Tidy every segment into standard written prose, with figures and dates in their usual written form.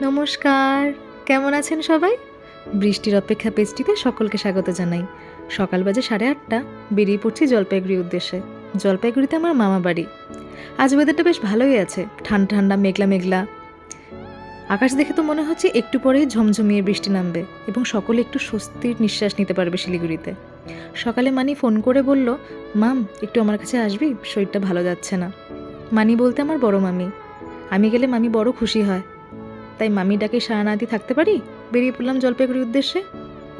নমস্কার, কেমন আছেন সবাই? বৃষ্টির অপেক্ষা পেজটিতে সকলকে স্বাগত জানাই। সকাল বাজে 8:30, বেরিয়ে পড়ছি জলপাইগুড়ির উদ্দেশ্যে। জলপাইগুড়িতে আমার মামা বাড়ি। আজ ওয়েদারটা বেশ ভালোই আছে, ঠান্ডা ঠান্ডা মেঘলা মেঘলা। আকাশ দেখে তো মনে হচ্ছে একটু পরেই ঝমঝমিয়ে বৃষ্টি নামবে এবং সকলে একটু স্বস্তির নিঃশ্বাস নিতে পারবে শিলিগুড়িতে। সকালে মানি ফোন করে বলল, মাম একটু আমার কাছে আসবি, শরীরটা ভালো যাচ্ছে না। মানি বলতে আমার বড় মামি। আমি গেলে মামি বড় খুশি হয়, তাই মামি ডাকে সাড়া না দিয়ে থাকতে পারি। বেরিয়ে পড়লাম জলপাইগুড়ির উদ্দেশ্যে।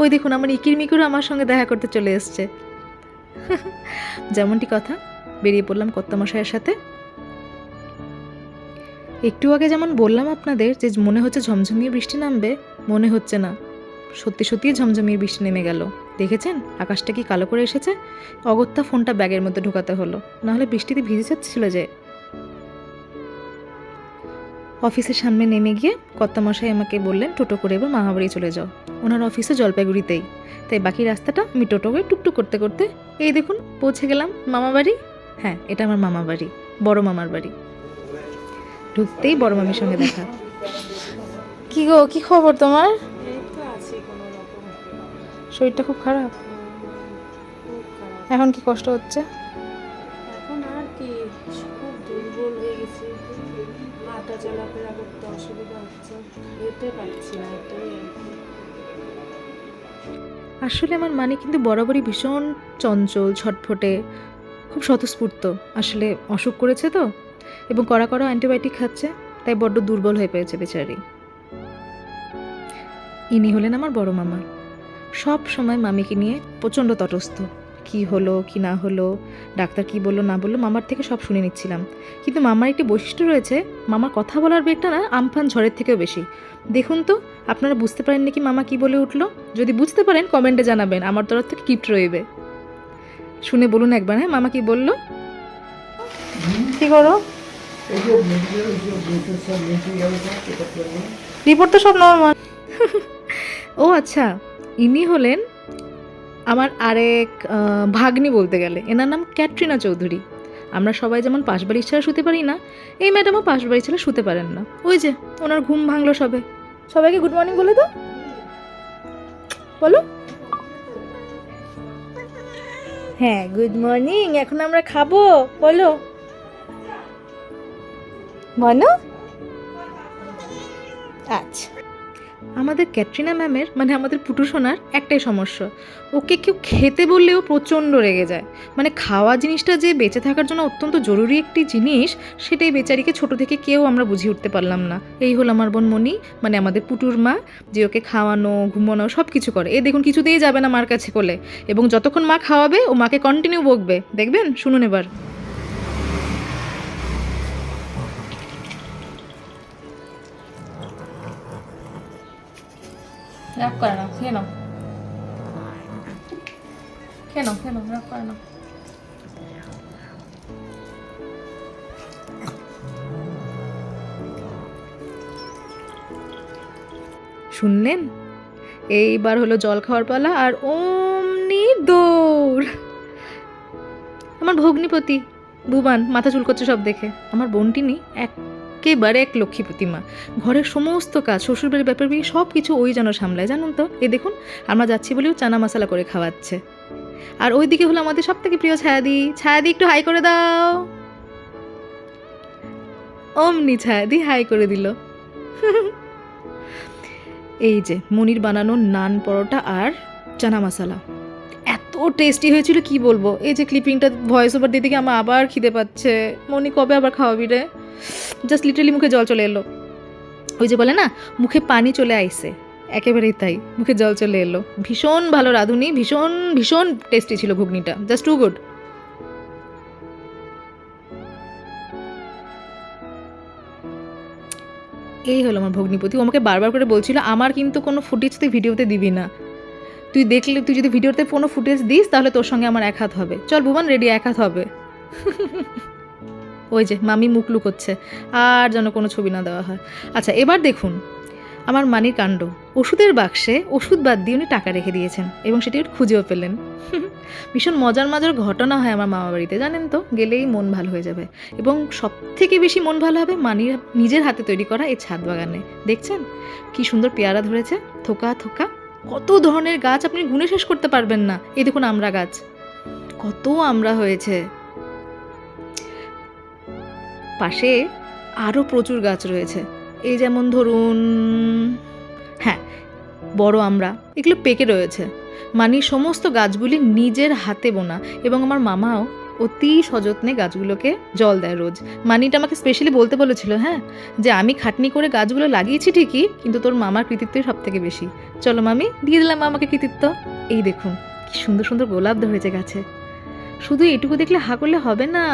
ওই দেখুন আমার ইকির মিকুরও আমার সঙ্গে দেখা করতে চলে এসছে। যেমনটি কথা, বেরিয়ে পড়লাম কর্তামশাইয়ের সাথে। একটু আগে যেমন বললাম আপনাদের যে মনে হচ্ছে ঝমঝমিয়ে বৃষ্টি নামবে, মনে হচ্ছে না, সত্যি সত্যিই ঝমঝমিয়ে বৃষ্টি নেমে গেল। দেখেছেন আকাশটা কি কালো করে এসেছে? অগত্যা ফোনটা ব্যাগের মধ্যে ঢোকাতে হলো, নাহলে বৃষ্টিতে ভিজে যাচ্ছিল যে। অফিসের সামনে নেমে গিয়ে কর্তামশাই আমাকে বললেন টোটো করে এবার মামাবাড়ি চলে যাও। ওনার অফিসে জলপাইগুড়িতেই, তাই বাকি রাস্তাটা আমি টোটো করে টুকটুক করতে করতে এই দেখুন পৌঁছে গেলাম মামাবাড়ি। হ্যাঁ, এটা আমার মামা বাড়ি, বড় মামার বাড়ি। ঢুকতেই বড় মামির সঙ্গে দেখা। কি গো, কি খবর তোমার? শরীরটা খুব খারাপ? এখন কি কষ্ট হচ্ছে? এখন আর কি, খুব দুর্বল হয়ে গেছি, হাঁটা চলাফেরা করতে অসুবিধা হচ্ছে, যেতে পারছি না, এটাই আর কি। আসলে আমার মানে কিন্তু বরাবরই ভীষণ চঞ্চল, ছটফটে, খুব স্বতঃস্ফূর্ত। আসলে অসুখ করেছে তো, এবং কড়া কড়া অ্যান্টিবায়োটিক খাচ্ছে, তাই বড্ড দুর্বল হয়ে পেয়েছে বেচারি। ইনি হলেন আমার বড় মামা। সব সময় মামিকে নিয়ে প্রচণ্ড তটস্থ। কি হলো কি না হলো, ডাক্তার কি বললো না বললো, মামার থেকে সব শুনে নিচ্ছিলাম। কিন্তু মামার একটি বৈশিষ্ট্য রয়েছে, মামার কথা বলার বেগটা না আমফান ঝড়ের থেকেও বেশি। দেখুন তো, আপনারা বুঝতে পারেন নাকি মামা কি বলে উঠলো? যদি বুঝতে পারেন কমেন্টে জানাবেন, আমার তরফ থেকে কিট রইবে। শুনে বলুন একবার, হ্যাঁ মামা কি বললো। কি করো? রিপোর্ট তো সব নর্মাল। ও আচ্ছা, ইনি হলেন আমার আরেক ভাগ্নি বলতে গেলে। এনার নাম ক্যাটরিনা চৌধুরী। আমরা সবাই যেমন পাশ বাড়ি ছাড়া শুতে পারি না, এই ম্যাডামও পাশ বাড়ি ছাড়া শুতে পারেন না। ওই যে ওনার ঘুম ভাঙলো সবে। সবাইকে গুড মর্নিং বলে দাও, বলো। হ্যাঁ, গুড মর্নিং। এখন আমরা খাবো, বলো বলো। আচ্ছা, আমাদের ক্যাটরিনা ম্যামের মানে আমাদের পুটু সোনার একটাই সমস্যা, ওকে কেউ খেতে বললেও প্রচণ্ড রেগে যায়। মানে খাওয়া জিনিসটা যে বেঁচে থাকার জন্য অত্যন্ত জরুরি একটি জিনিস, সেটাই বেচারিকে ছোট থেকে কেউ আমরা বুঝিয়ে উঠতে পারলাম না। এই হলো আমার বোন মনি, মানে আমাদের পুটুর মা, যে ওকে খাওয়ানো ঘুমানো সব কিছু করে। এই দেখুন কিছুতেই যাবে না মার কাছে কোলে, এবং যতক্ষণ মা খাওয়াবে ও মাকে কন্টিনিউ বকবে। দেখবেন, শুনুন এবার। রাগ করে না, খেয়ে নাও, খেয়ে নাও, খেয়ে নাও, রাগ করে না। শুনলেন, এইবার হলো জল খাওয়ার পালা, আর অমনি দৌড়। আমার ভগ্নিপতি বুবান মাথা চুলকোচ্ছে সব দেখে। আমার বোনটিনি একেবারে এক লক্ষ্মীপতি মা, ঘরের সমস্ত কাজ, শ্বশুরবাড়ির ব্যাপার সব কিছু ওই যেন সামলায়, জানুন তো। এই দেখুন আমরা যাচ্ছি বলেও চানা মশলা করে খাওয়াচ্ছে। আর ওইদিকে হলো আমাদের সব থেকে প্রিয় ছায়াদি। ছায়াদি একটু হাই করে দাও। অমনি ছায়াদি হাই করে দিল। এই যে মনির বানানো নান পরোটা আর চানা মশলা এত টেস্টি হয়েছিল কি বলবো। এই যে ক্লিপিংটা ভয়েস ওভার দিতে গিয়ে আমার আবার খিদে পাচ্ছে। মনি কবে আবার খাওয়াবি রে? জাস্ট লিটারালি মুখে জল চলে এলো। ওই যে বলে না, মুখে পানি চলে আইছে, একেবারেই তাই, মুখে জল চলে এলো। ভীষণ ভালো রাঁধুনি, ভীষণ ভীষণ টেস্টি ছিল ঘুগনিটা, জাস্ট টু গুড। এই হলো আমার ভগ্নিপতি। ও আমাকে বারবার করে বলছিল আমার কিন্তু কোনো ফুটেজ তুই ভিডিওতে দিবি না, তুই দেখলে, তুই যদি ভিডিওতে কোনো ফুটেজ দিস তাহলে তোর সঙ্গে আমার এক হাত হবে। চল ভুবন রেডি, এক হাত হবে। ওই যে মামি মুখ লুকোচ্ছে, আর যেন কোনো ছবি না দেওয়া হয়। আচ্ছা এবার দেখুন, আমার মানির কাণ্ড, ওষুধের বাক্সে ওষুধ বাদ দিয়ে উনি টাকা রেখে দিয়েছেন এবং সেটি খুঁজেও পেলেন। ভীষণ মজার মজার ঘটনা হয় আমার মামা বাড়িতে, জানেন তো, গেলেই মন ভালো হয়ে যাবে। এবং সব থেকে বেশি মন ভালো হবে মানির নিজের হাতে তৈরি করা এই ছাদ বাগানে। দেখছেন কি সুন্দর পেয়ারা ধরেছে, থোকা থোকা, কত ধরনের গাছ আপনি গুণে শেষ করতে পারবেন না। এই দেখুন আমড়া গাছ, কত আমড়া হয়েছে। পাশে আরও প্রচুর গাছ রয়েছে, এই যেমন ধরুন, হ্যাঁ, বড় আমড়া, এগুলো পেকে রয়েছে। মানির সমস্ত গাছগুলি নিজের হাতে বোনা এবং আমার মামাও অতি সযত্নে গাছগুলোকে জল দেয় রোজ। মানিটা আমাকে স্পেশালি বলতে বলেছিল, হ্যাঁ, যে আমি খাটনি করে গাছগুলো লাগিয়েছি ঠিকই, কিন্তু তোর মামার কৃতিত্বই সব থেকে বেশি। চলো মামি, দিয়ে দিলাম মামাকে কৃতিত্ব। এই দেখুন কি সুন্দর সুন্দর গোলাপ ধরেছে গাছে। শুধু এটুকু দেখলে হা করলে হবে না,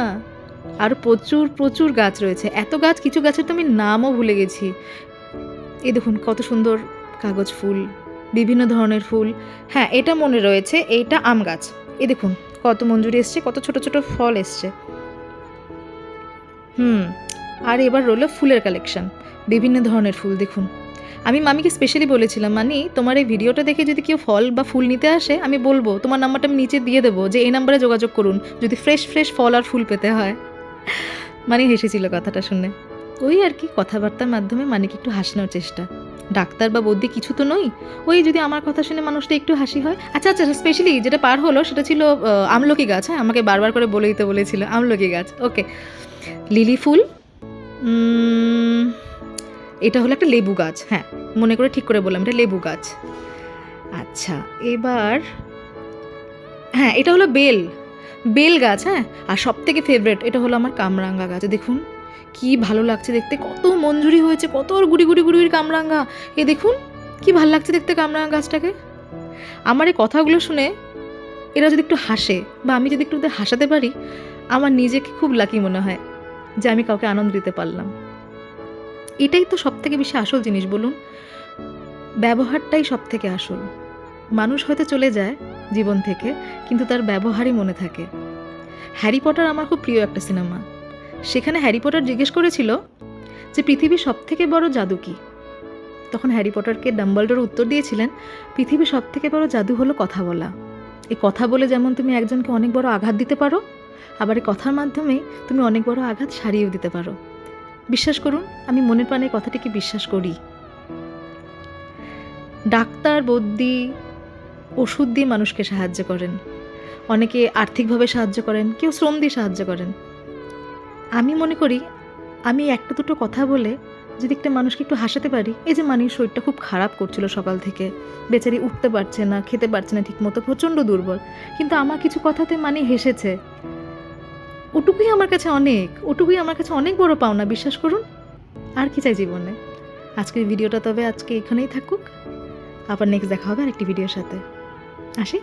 আর প্রচুর প্রচুর গাছ রয়েছে। এত গাছ, কিছু গাছের তো আমি নামও ভুলে গেছি। এই দেখুন কত সুন্দর কাগজ ফুল, বিভিন্ন ধরনের ফুল। হ্যাঁ, এটা মনে রয়েছে, এইটা আম গাছ। এই দেখুন কত মঞ্জুরি এসছে, কত ছোট ছোট ফল এসছে। আর এবার রইলো ফুলের কালেকশন, বিভিন্ন ধরনের ফুল। দেখুন আমি মামিকে স্পেশালি বলেছিলাম, মানি তোমার এই ভিডিওটা দেখে যদি কেউ ফল বা ফুল নিতে আসে, আমি বলবো তোমার নাম্বারটা আমি নিচে দিয়ে দেবো, যে এই নাম্বারে যোগাযোগ করুন যদি ফ্রেশ ফ্রেশ ফল আর ফুল পেতে হয়। মানি হেসেছিল কথাটা শুনে। ওই আর কি, কথাবার্তার মাধ্যমে মানিকে একটু হাসানোর চেষ্টা। ডাক্তার বা বৌদি কিছু তো নই, ওই যদি আমার কথা শুনে মানুষটা একটু হাসি হয়। আচ্ছা আচ্ছা, স্পেশালি যেটা পার হলো সেটা ছিল আমলকি গাছ। হ্যাঁ, আমাকে বারবার করে বলে দিতে বলেছিল আমলকি গাছ। ওকে, লিলি ফুল, এটা হলো একটা লেবু গাছ। হ্যাঁ, মনে করে ঠিক করে বললাম, এটা লেবু গাছ। আচ্ছা এবার, হ্যাঁ, এটা হলো বেল গাছ। হ্যাঁ, আর সব থেকে ফেভারেট এটা হলো আমার কামরাঙ্গা গাছ। দেখুন কি ভালো লাগছে দেখতে, কত মঞ্জুরি হয়েছে, কত গুড়ি গুড়ি গুড়ি কামরাঙ্গা। এ দেখুন কি ভালো লাগছে দেখতে কামরাঙ্গা গাছটাকে। আমার এই কথাগুলো শুনে এরা যদি একটু হাসে বা আমি যদি একটু ওদের হাসাতে পারি, আমার নিজেকে খুব লাকি মনে হয় যে আমি কাউকে আনন্দ দিতে পারলাম। এটাই তো সব থেকে বেশি আসল জিনিস, বলুন। ব্যবহারটাই সব থেকে আসল। মানুষ হয়তো চলে যায় জীবন থেকে, কিন্তু তার ব্যবহারই মনে থাকে। হ্যারি পটার আমার খুব প্রিয় একটা সিনেমা। সেখানে হ্যারি পটার জিজ্ঞেস করেছিল যে পৃথিবীর সব থেকে বড় জাদু কি। তখন হ্যারি পটারকে ডাম্বলডোর উত্তর দিয়েছিলেন, পৃথিবীর সব থেকে বড় জাদু হলো কথা বলা। এই কথা বলে যেমন তুমি একজনকে অনেক বড় আঘাত দিতে পারো, আবার এই কথার মাধ্যমে তুমি অনেক বড় আঘাত সারিয়েও দিতে পারো। বিশ্বাস করুন, আমি মনের প্রাণে কথাটিকে বিশ্বাস করি। ডাক্তার বৌদি ওষুধ দিয়ে মানুষকে সাহায্য করেন, অনেকে আর্থিকভাবে সাহায্য করেন, কেউ শ্রম দিয়ে সাহায্য করেন। আমি মনে করি আমি একটা দুটো কথা বলে যদি একটা মানুষকে একটু হাসাতে পারি। এই যে মানির শরীরটা খুব খারাপ করছিল সকাল থেকে, বেচারি উঠতে পারছে না, খেতে পারছে না ঠিকমতো, প্রচণ্ড দুর্বল, কিন্তু আমার কিছু কথাতে মানি হেসেছে। ওটুকুই আমার কাছে অনেক, ওটুকুই আমার কাছে অনেক বড় পাওনা, বিশ্বাস করুন। আর কি চাই জীবনে। আজকের ভিডিওটা তবে আজকে এখানেই থাকুক, আবার নেক্সট দেখা হবে আরেকটি ভিডিওর সাথে। আসি।